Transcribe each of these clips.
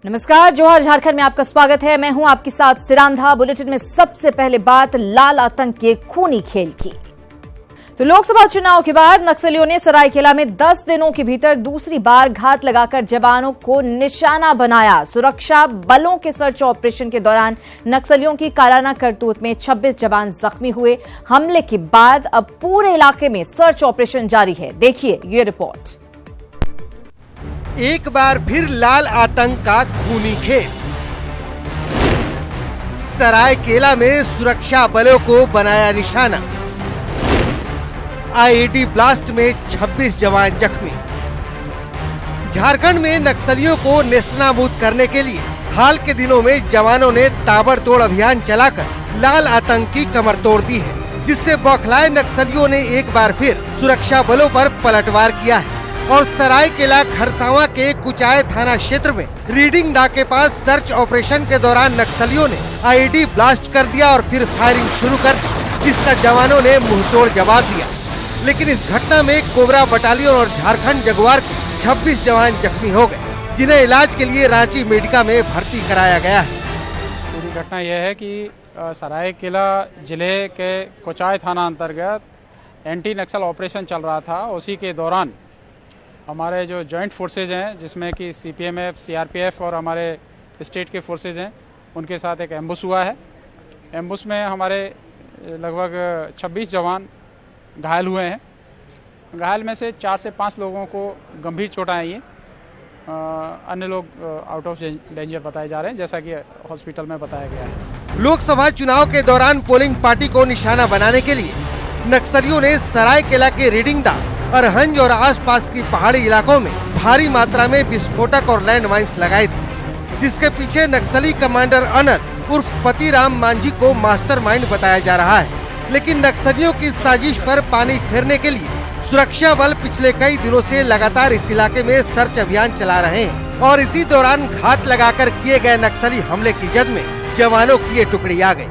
नमस्कार, जोहर झारखंड में आपका स्वागत है। मैं हूं आपके साथ सिरांधा। बुलेटिन में सबसे पहले बात लाल आतंक के खूनी खेल की। तो लोकसभा चुनाव के बाद नक्सलियों ने सरायकेला में 10 दिनों के भीतर दूसरी बार घात लगाकर जवानों को निशाना बनाया। सुरक्षा बलों के सर्च ऑपरेशन के दौरान नक्सलियों की काराना करतूत में 26 जवान जख्मी हुए। हमले के बाद अब पूरे इलाके में सर्च ऑपरेशन जारी है। देखिए ये रिपोर्ट। एक बार फिर लाल आतंक का खूनी खेल। सरायकेला में सुरक्षा बलों को बनाया निशाना। आईईडी ब्लास्ट में 26 जवान जख्मी। झारखंड में नक्सलियों को नेस्तनाबूद करने के लिए हाल के दिनों में जवानों ने ताबड़तोड़ अभियान चलाकर लाल आतंक की कमर तोड़ दी है, जिससे बौखलाए नक्सलियों ने एक बार फिर सुरक्षा बलों पर पलटवार किया है और सरायकेला खरसावां के कुचाय थाना क्षेत्र में रीडिंग दा के पास सर्च ऑपरेशन के दौरान नक्सलियों ने आईईडी ब्लास्ट कर दिया और फिर फायरिंग शुरू कर दी, जिसका जवानों ने मुंहतोड़ जवाब दिया। लेकिन इस घटना में कोबरा बटालियन और झारखंड जगुआर के 26 जवान जख्मी हो गए, जिन्हें इलाज के लिए रांची मेडिका में भर्ती कराया गया है। पूरी घटना यह है कि सरायकेला जिले के कुचाय थाना अंतर्गत एंटी नक्सल ऑपरेशन चल रहा था। उसी के दौरान हमारे जो जॉइंट फोर्सेज हैं, जिसमें कि सीपीएमएफ, सीआरपीएफ और हमारे स्टेट के फोर्सेज हैं, उनके साथ एक एम्बुश हुआ है। एम्बुश में हमारे लगभग 26 जवान घायल हुए हैं। घायल में से 4 से 5 लोगों को गंभीर चोटें आई हैं। अन्य लोग आउट ऑफ डेंजर बताए जा रहे हैं, जैसा कि हॉस्पिटल में बताया गया है। लोकसभा चुनाव के दौरान पोलिंग पार्टी को निशाना बनाने के लिए नक्सलियों ने सरायकेला के रीडिंग दा, अरहंज और आसपास की पहाड़ी इलाकों में भारी मात्रा में विस्फोटक और लैंड माइन्स लगाए थे, जिसके पीछे नक्सली कमांडर अनंत उर्फ पतिराम मांझी को मास्टरमाइंड बताया जा रहा है। लेकिन नक्सलियों की साजिश पर पानी फेरने के लिए सुरक्षा बल पिछले कई दिनों से लगातार इस इलाके में सर्च अभियान चला रहे हैं और इसी दौरान घात लगाकर किए गए नक्सली हमले की जद में जवानों की ये टुकड़ी आ गई।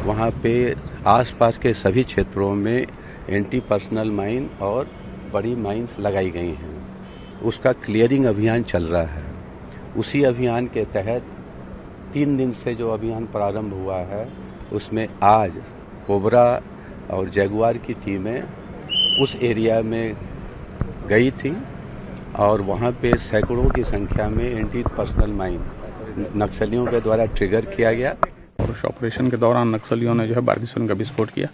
वहाँ पे आसपास के सभी क्षेत्रों में एंटी पर्सनल माइन और बड़ी माइन्स लगाई गई हैं। उसका क्लियरिंग अभियान चल रहा है। उसी अभियान के तहत 3 दिन से जो अभियान प्रारंभ हुआ है, उसमें आज कोबरा और जगुआर की टीमें उस एरिया में गई थी और वहाँ पे सैकड़ों की संख्या में एंटी पर्सनल माइन नक्सलियों के द्वारा ट्रिगर किया गया। और उस ऑपरेशन के दौरान नक्सलियों ने जो है भारतीय सुरंग का विस्फोट किया,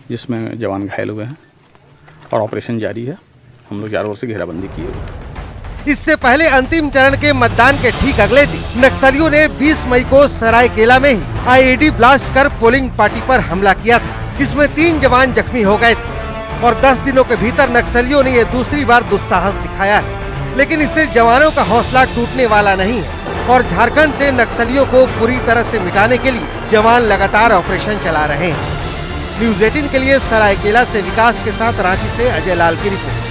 जिसमें जवान घायल हुए हैं और ऑपरेशन जारी है। हम लोग चारों ओर से घेराबंदी की है। इससे पहले अंतिम चरण के मतदान के ठीक अगले दिन नक्सलियों ने 20 मई को सरायकेला में ही आईईडी ब्लास्ट कर पोलिंग पार्टी पर हमला किया था, जिसमें 3 जवान जख्मी हो गए थे और 10 दिनों के भीतर नक्सलियों ने ये दूसरी बार दुस्साहस दिखाया है। लेकिन इससे जवानों का हौसला टूटने वाला नहीं है और झारखंड से नक्सलियों को पूरी तरह से मिटाने के लिए जवान लगातार ऑपरेशन चला रहे हैं। न्यूज़ 18 के लिए सरायकेला से विकास के साथ रांची से अजय लाल की रिपोर्ट।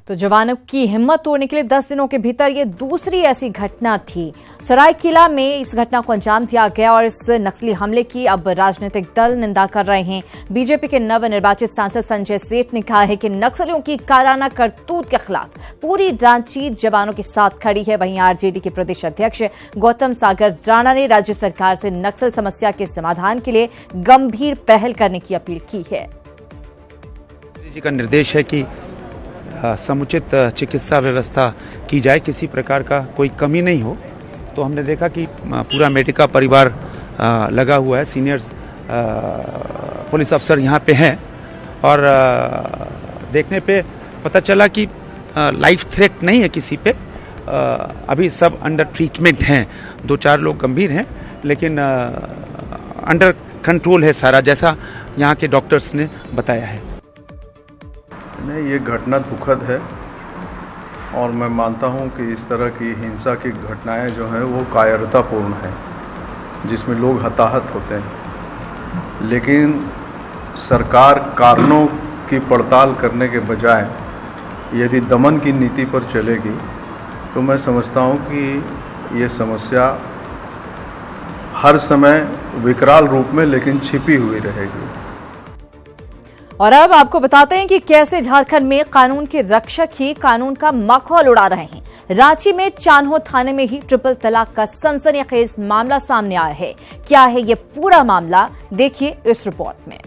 तो जवानों की हिम्मत तोड़ने के लिए 10 दिनों के भीतर ये दूसरी ऐसी घटना थी। सरायकेला में इस घटना को अंजाम दिया गया और इस नक्सली हमले की अब राजनीतिक दल निंदा कर रहे हैं। बीजेपी के नवनिर्वाचित सांसद संजय सेठ ने कहा है कि नक्सलियों की काराना करतूत के खिलाफ पूरी रांची जवानों के साथ खड़ी है। वहीं आरजेडी के प्रदेश अध्यक्ष गौतम सागर राणा ने राज्य सरकार से नक्सल समस्या के समाधान के लिए गंभीर पहल करने की अपील की है। जी का निर्देश है कि समुचित चिकित्सा व्यवस्था की जाए, किसी प्रकार का कोई कमी नहीं हो। तो हमने देखा कि पूरा मेडिका परिवार लगा हुआ है। सीनियर पुलिस अफसर यहाँ पे हैं और देखने पे पता चला कि लाइफ थ्रेट नहीं है किसी पे। अभी सब अंडर ट्रीटमेंट हैं। 2-4 लोग गंभीर हैं, लेकिन अंडर कंट्रोल है सारा, जैसा यहाँ के डॉक्टर्स ने बताया है। नहीं, ये घटना दुखद है और मैं मानता हूँ कि इस तरह की हिंसा की घटनाएं जो हैं वो कायरतापूर्ण हैं, जिसमें लोग हताहत होते हैं। लेकिन सरकार कारणों की पड़ताल करने के बजाय यदि दमन की नीति पर चलेगी तो मैं समझता हूँ कि ये समस्या हर समय विकराल रूप में लेकिन छिपी हुई रहेगी। और अब आपको बताते हैं कि कैसे झारखंड में कानून के रक्षक ही कानून का माखौल उड़ा रहे हैं। रांची में चान्हो थाने में ही ट्रिपल तलाक का सनसनीखेज मामला सामने आया है। क्या है ये पूरा मामला, देखिए इस रिपोर्ट में।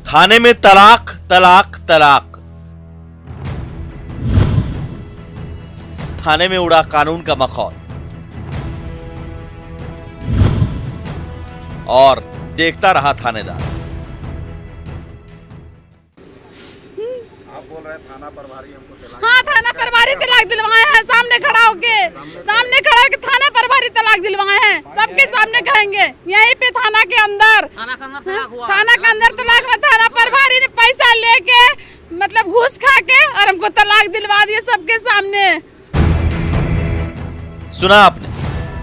थाने में तलाक तलाक तलाक, थाने में उड़ा कानून का मखौल और देखता रहा थानेदार। आप बोल रहे हैं थाना प्रभारी हमको तलाक। हाँ, थाना प्रभारी तलाक दिलवाए हैं, सामने खड़ा होके थाना प्रभारी तलाक दिलवाए हैं, सबके सामने कहेंगे यहीं पे थाना के अंदर तलाक में थाना प्रभारी ने पैसा लेके मतलब घूस खा के और हमको तलाक दिलवा दिए सबके सामने। सुना आपने,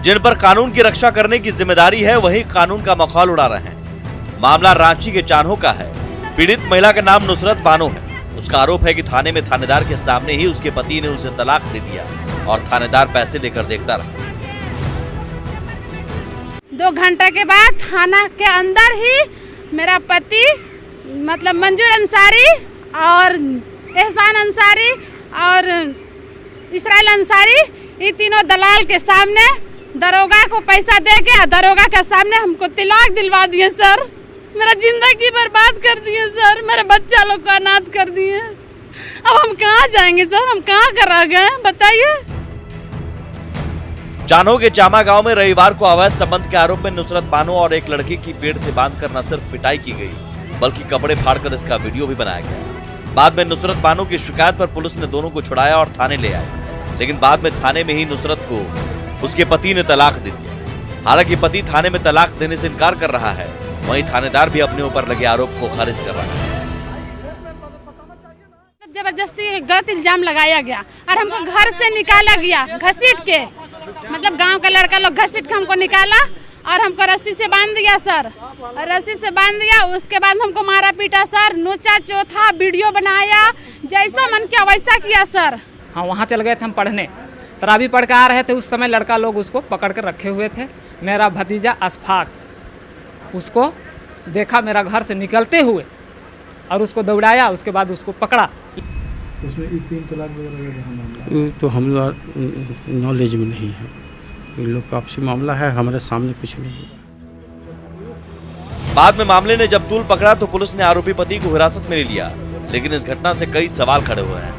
जिन पर कानून की रक्षा करने की जिम्मेदारी है वही कानून का मखौल उड़ा रहे हैं। मामला रांची के चान्हो का है। पीड़ित महिला का नाम नुसरत बानो है। उसका आरोप है कि थाने में थानेदार के सामने ही उसके पति ने उसे तलाक दे दिया और थानेदार पैसे लेकर देखता रहा। 2 घंटे के बाद थाना के अंदर ही मेरा पति मतलब मंजूर अंसारी और एहसान अंसारी और इसराइल अंसारी, ये तीनों दलाल के सामने दरोगा को पैसा देके दरोगा के सामने हमको तलाक दिलवा दिए सर। मेरा जिंदगी बर्बाद कर दिए सर, मेरे बच्चा लोग को अनाथ कर दिए। अब हम कहाँ जाएंगे सर, हम कहाँ करा गए बताइए। चान्हो के चामा गांव में रविवार को अवैध संबंध के आरोप में नुसरत बानो और एक लड़की की पेड़ से बांधकर न सिर्फ पिटाई की गई बल्कि कपड़े फाड़कर इसका वीडियो भी बनाया गया। बाद में नुसरत बानो की शिकायत पर पुलिस ने दोनों को छुड़ाया और थाने ले आए, लेकिन बाद में थाने में ही नुसरत को उसके पति ने तलाक दे दिया। हालांकि पति थाने में तलाक देने से इनकार कर रहा है, वहीं थानेदार भी अपने ऊपर लगे आरोप को खारिज कर रहा है। जबरदस्ती गलत इल्जाम लगाया गया और हमको घर से निकाला गया घसीट के, मतलब गांव का लड़का लोग घसीट के हमको निकाला और हमको रस्सी से बांध दिया सर। रस्सी से बांध दिया, उसके बाद हमको मारा पीटा सर, नोचा चौथा, वीडियो बनाया, जैसा मन किया वैसा किया सर। हाँ, वहाँ चल गए थे हम पढ़ने, तरावी पढ़ के आ रहे थे। उस समय लड़का लोग उसको पकड़ कर रखे हुए थे। मेरा भतीजा अशफाक उसको देखा मेरा घर से निकलते हुए और उसको दौड़ाया, उसके बाद उसको पकड़ा। उसमें 3 तलाक वगैरह तो हम लोग नॉलेज में नहीं है, इन लोग का आपसी मामला है, हमारे सामने कुछ नहीं है। बाद में मामले ने जब तूल पकड़ा तो पुलिस ने आरोपी पति को हिरासत में ले लिया, लेकिन इस घटना से कई सवाल खड़े हुए हैं।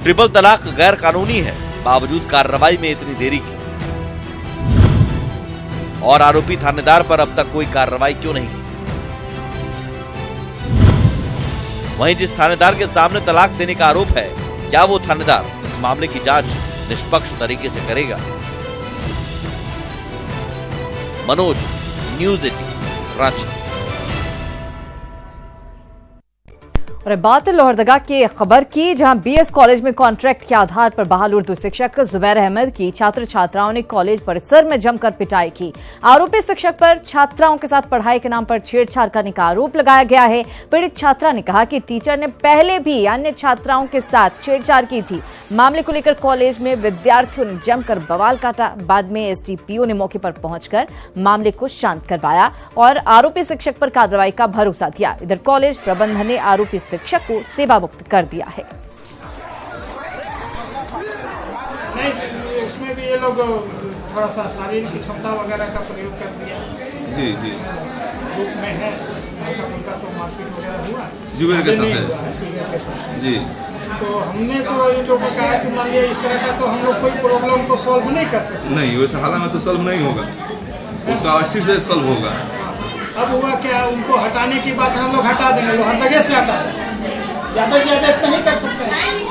ट्रिपल तलाक गैर कानूनी है, बावजूद कार्रवाई में इतनी देरी की, और आरोपी थानेदार पर अब तक कोई कार्रवाई क्यों नहीं की? वहीं जिस थानेदार के सामने तलाक देने का आरोप है, क्या वो थानेदार इस मामले की जांच निष्पक्ष तरीके से करेगा? मनोज, न्यूज़ 18, रांची। और बात लोहरदगा की खबर की, जहां बीएस कॉलेज में कॉन्ट्रैक्ट के आधार पर बहाल उर्दू शिक्षक जुबैर अहमद की छात्र छात्राओं ने कॉलेज परिसर में जमकर पिटाई की। आरोपी शिक्षक पर छात्राओं के साथ पढ़ाई के नाम पर छेड़छाड़ करने का आरोप लगाया गया है। पीड़ित छात्रा ने कहा कि टीचर ने पहले भी अन्य छात्राओं के साथ छेड़छाड़ की थी। मामले को लेकर कॉलेज में विद्यार्थियों ने जमकर बवाल काटा। बाद में एसडीपीओ ने मौके पर पहुंचकर मामले को शांत करवाया और आरोपी शिक्षक पर कार्रवाई का भरोसा दिया। इधर कॉलेज प्रबंधन ने आरोपी शिक्षक को सेवा मुक्त कर दिया है। नहीं, इसमें भी ये लोग थोड़ा सा शारीरिक क्षमता वगैरह का प्रयोग कर दिया। जी ग्रुप में है, हल्का तो मारपीट वगैरह हुआ जुबैर के साथ जी। तो हमने तो ये लोगों को कहा कि मान लिया इस तरह का तो हम लोग कोई प्रॉब्लम को सॉल्व नहीं कर सकते। नहीं, वैसे हाल में तो सॉल्व नहीं होगा, उसका अस्थिर से सॉल्व होगा। अब हुआ क्या, उनको हटाने की बात हम लोग हटा देंगे, लोहरदगा से हटा देंगे, ज्यादा से ज्यादा इतना ही कर सकते हैं।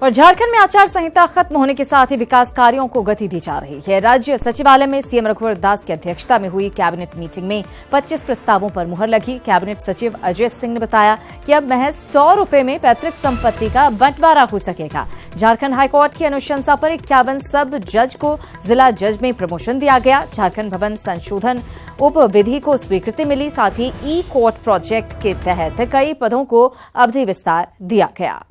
और झारखंड में आचार संहिता खत्म होने के साथ ही विकास कार्यों को गति दी जा रही है। राज्य सचिवालय में सीएम रघुवर दास की अध्यक्षता में हुई कैबिनेट मीटिंग में 25 प्रस्तावों पर मुहर लगी। कैबिनेट सचिव अजय सिंह ने बताया कि अब महज 100 रुपए में पैतृक संपत्ति का बंटवारा हो सकेगा। झारखंड हाईकोर्ट की अनुशंसा पर 51 सब जज को जिला जज में प्रमोशन दिया गया। झारखंड भवन संशोधन उप विधि को स्वीकृति मिली। साथ ही ई कोर्ट प्रोजेक्ट के तहत कई पदों को अवधि विस्तार दिया गया।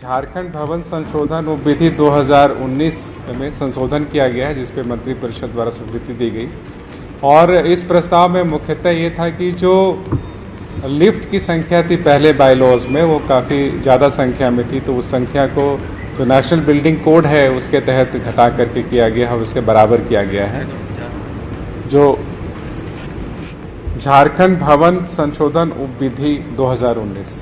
झारखंड भवन संशोधन विधि 2019 में संशोधन किया गया है, जिस पे मंत्रिपरिषद द्वारा स्वीकृति दी गई। और इस प्रस्ताव में मुख्यतः ये था कि जो लिफ्ट की संख्या थी पहले बायलॉज में, वो काफ़ी ज़्यादा संख्या में थी, तो उस संख्या को जो नेशनल बिल्डिंग कोड है उसके तहत घटा करके किया गया और उसके बराबर किया गया है। जो झारखंड भवन संशोधन विधि 2019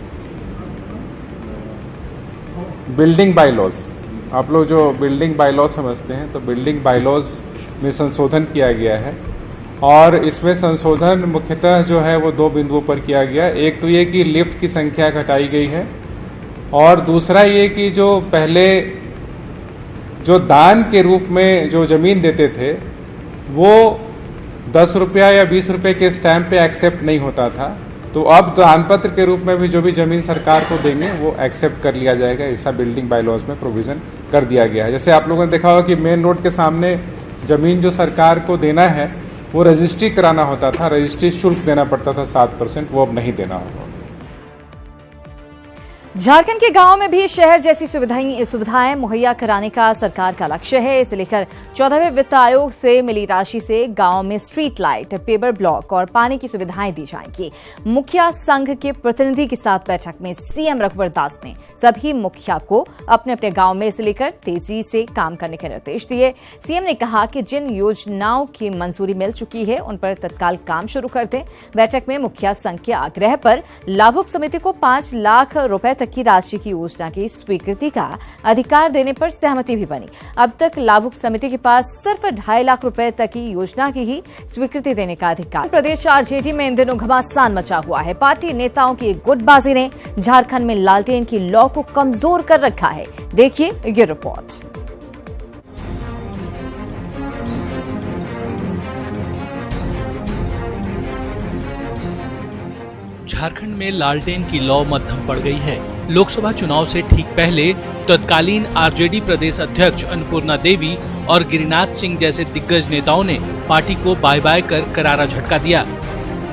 बिल्डिंग बायलॉज, आप लोग जो बिल्डिंग बायलॉज समझते हैं, तो बिल्डिंग बायलॉज में संशोधन किया गया है। और इसमें संशोधन मुख्यतः जो है वो 2 बिंदुओं पर किया गया। एक तो ये कि लिफ्ट की संख्या घटाई गई है, और दूसरा ये कि जो पहले जो दान के रूप में जो जमीन देते थे वो 10 रुपया या 20 रुपये के स्टैंप पे एक्सेप्ट नहीं होता था, तो अब दान पत्र के रूप में भी जो भी जमीन सरकार को देंगे वो एक्सेप्ट कर लिया जाएगा। ऐसा बिल्डिंग बायलॉज में प्रोविजन कर दिया गया है। जैसे आप लोगों ने देखा होगा कि मेन रोड के सामने जमीन जो सरकार को देना है वो रजिस्ट्री कराना होता था, रजिस्ट्री शुल्क देना पड़ता था 7%, वो अब नहीं देना होगा। झारखंड के गांव में भी शहर जैसी सुविधाएं मुहैया कराने का सरकार का लक्ष्य है। इसे लेकर 14वें वित्त आयोग से मिली राशि से गांव में स्ट्रीट लाइट, पेवर ब्लॉक और पानी की सुविधाएं दी जाएंगी। मुखिया संघ के प्रतिनिधि के साथ बैठक में सीएम रघुवर दास ने सभी मुखिया को अपने अपने गांव में इसे लेकर तेजी से काम करने के निर्देश दिए। सीएम ने कहा कि जिन योजनाओं की मंजूरी मिल चुकी है उन पर तत्काल काम शुरू कर दें। बैठक में मुखिया संघ के आग्रह पर लाभुक समिति को 5 लाख रुपए तक की राशि की योजना की स्वीकृति का अधिकार देने पर सहमति भी बनी। अब तक लाभुक समिति के पास सिर्फ 2.5 लाख रुपए तक की योजना की ही स्वीकृति देने का अधिकार। प्रदेश आरजेडी में इन दिनों घमासान मचा हुआ है। पार्टी नेताओं की गुटबाजी ने झारखंड में लालटेन की लौ को कमजोर कर रखा है। देखिए ये रिपोर्ट। झारखंड में लालटेन की लौ मध्यम पड़ गई है। लोकसभा चुनाव से ठीक पहले तत्कालीन आरजेडी प्रदेश अध्यक्ष अन्नपूर्णा देवी और गिरिनाथ सिंह जैसे दिग्गज नेताओं ने पार्टी को बाय बाय कर करारा झटका दिया।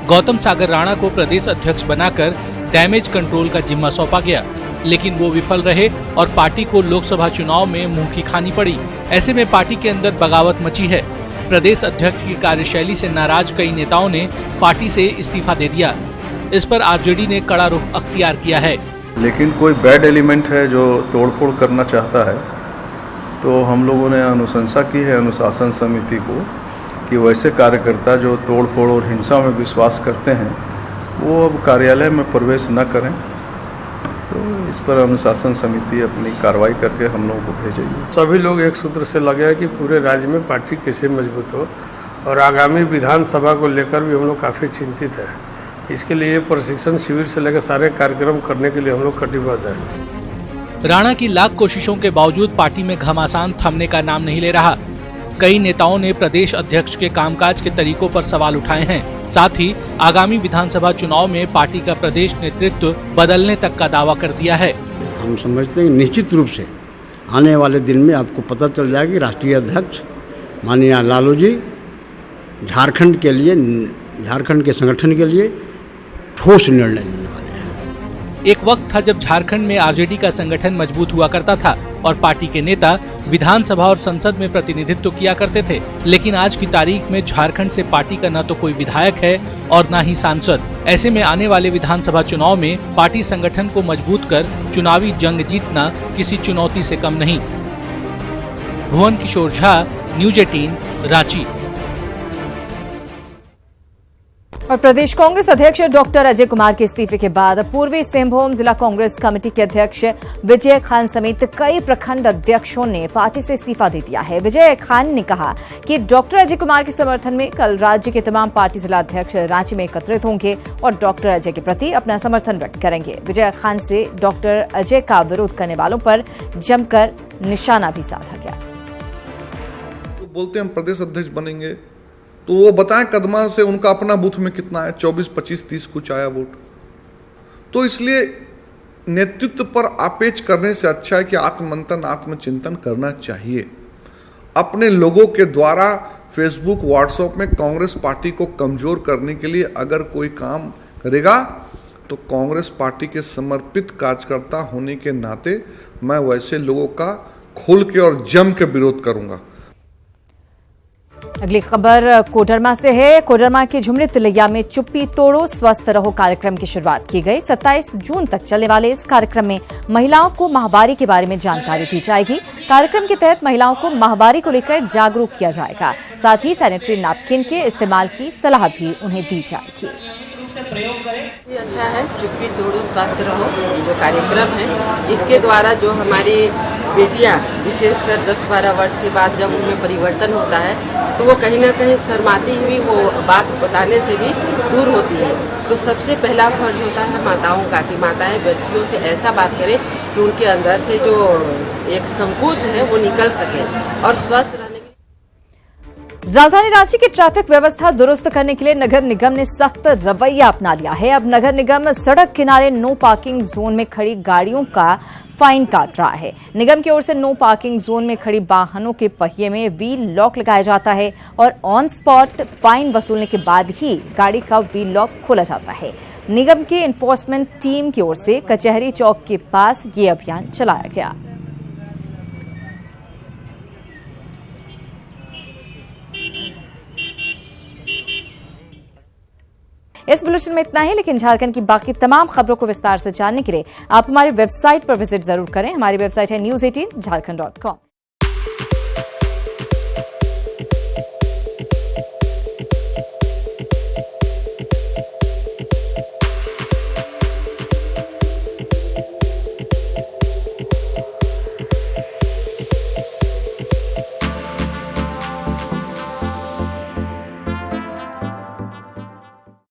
गौतम सागर राणा को प्रदेश अध्यक्ष बनाकर डैमेज कंट्रोल का जिम्मा सौंपा गया, लेकिन वो विफल रहे और पार्टी को लोकसभा चुनाव में मुंह की खानी पड़ी। ऐसे में पार्टी के अंदर बगावत मची है। प्रदेश अध्यक्ष की कार्यशैली से नाराज कई नेताओं ने पार्टी से इस्तीफा दे दिया। इस पर आरजेडी ने कड़ा रुख अख्तियार किया है। लेकिन कोई बैड एलिमेंट है जो तोड़फोड़ करना चाहता है, तो हम लोगों ने अनुशंसा की है अनुशासन समिति को कि वैसे कार्यकर्ता जो तोड़फोड़ और हिंसा में विश्वास करते हैं वो अब कार्यालय में प्रवेश न करें। तो इस पर अनुशासन समिति अपनी कार्रवाई करके हम लोगों को भेजेगी। सभी लोग एक सूत्र से लगे हैं कि पूरे राज्य में पार्टी कैसे मजबूत हो, और आगामी विधानसभा को लेकर भी हम लोग काफ़ी चिंतित हैं। इसके लिए प्रशिक्षण शिविर से लेकर सारे कार्यक्रम करने के लिए हम लोग कटिबद्ध हैं। राणा की लाख कोशिशों के बावजूद पार्टी में घमासान थमने का नाम नहीं ले रहा। कई नेताओं ने प्रदेश अध्यक्ष के कामकाज के तरीकों पर सवाल उठाए हैं। साथ ही आगामी विधानसभा चुनाव में पार्टी का प्रदेश नेतृत्व बदलने तक का दावा कर दिया है। हम समझते हैं निश्चित रूप से आने वाले दिन में आपको पता चल जाएगा कि राष्ट्रीय अध्यक्ष माननीय लालू जी झारखंड के लिए, झारखंड के संगठन के लिए ठोस निर्णय लेने वाले हैं। एक वक्त था जब झारखंड में आरजेडी का संगठन मजबूत हुआ करता था और पार्टी के नेता विधानसभा और संसद में प्रतिनिधित्व किया करते थे, लेकिन आज की तारीख में झारखंड से पार्टी का न तो कोई विधायक है और न ही सांसद। ऐसे में आने वाले विधानसभा चुनाव में पार्टी संगठन को मजबूत कर चुनावी जंग जीतना किसी चुनौती से कम नहीं। भुवन किशोर झा, न्यूज 18, रांची। और प्रदेश कांग्रेस अध्यक्ष डॉक्टर अजय कुमार के इस्तीफे के बाद पूर्वी सिंहभूम जिला कांग्रेस कमेटी के अध्यक्ष विजय खान समेत कई प्रखंड अध्यक्षों ने पार्टी से इस्तीफा दे दिया है। विजय खान ने कहा कि डॉक्टर अजय कुमार के समर्थन में कल राज्य के तमाम पार्टी जिला अध्यक्ष रांची में एकत्रित होंगे और डॉक्टर अजय के प्रति अपना समर्थन व्यक्त करेंगे। विजय खान से डॉक्टर अजय का विरोध करने वालों पर जमकर निशाना भी साधा गया। तो बोलते हम प्रदेश अध्यक्ष बनेंगे तो वो बताएं कदमा से उनका अपना बूथ में कितना है, 24, 25, 30 कुछ आया वोट। तो इसलिए नेतृत्व पर आपेच करने से अच्छा है कि आत्ममंथन, आत्मचिंतन करना चाहिए। अपने लोगों के द्वारा फेसबुक, व्हाट्सएप में कांग्रेस पार्टी को कमजोर करने के लिए अगर कोई काम करेगा तो कांग्रेस पार्टी के समर्पित कार्यकर्ता होने के नाते मैं वैसे लोगों का खोल के और जम के विरोध करूंगा। अगली खबर कोडरमा से है। कोडरमा के झुमरी तिलैया में चुप्पी तोड़ो स्वस्थ रहो कार्यक्रम की शुरुआत की गई। 27 जून तक चलने वाले इस कार्यक्रम में महिलाओं को माहवारी के बारे में जानकारी दी जाएगी। कार्यक्रम के तहत महिलाओं को माहवारी को लेकर जागरूक किया जाएगा। साथ ही सैनिटरी नैपकिन के इस्तेमाल की सलाह भी उन्हें दी जाएगी। ये अच्छा है, चुप्पी तोड़ो स्वस्थ रहो जो कार्यक्रम है, इसके द्वारा जो हमारी बेटियां विशेषकर 10-12 वर्ष के बाद जब उनमें परिवर्तन होता है तो वो कहीं ना कहीं शर्माती हुई वो बात बताने से भी दूर होती है। तो सबसे पहला फर्ज होता है माताओं का कि माताएं बच्चियों से ऐसा बात करें कि उनके अंदर से जो एक संकोच है वो निकल सके और स्वस्थ रहने। राजधानी रांची की ट्रैफिक व्यवस्था दुरुस्त करने के लिए नगर निगम ने सख्त रवैया अपना लिया है। अब नगर निगम सड़क किनारे नो पार्किंग जोन में खड़ी गाड़ियों का फाइन काट रहा है। निगम की ओर से नो पार्किंग जोन में खड़ी वाहनों के पहिए में व्हील लॉक लगाया जाता है और ऑन स्पॉट फाइन वसूलने के बाद ही गाड़ी का व्हील लॉक खोला जाता है। निगम की एनफोर्समेंट टीम की ओर से कचहरी चौक के पास ये अभियान चलाया गया। इस बुलेटिन में इतना ही, लेकिन झारखंड की बाकी तमाम खबरों को विस्तार से जानने के लिए आप हमारी वेबसाइट पर विजिट जरूर करें। हमारी वेबसाइट है news18jharkhand.com।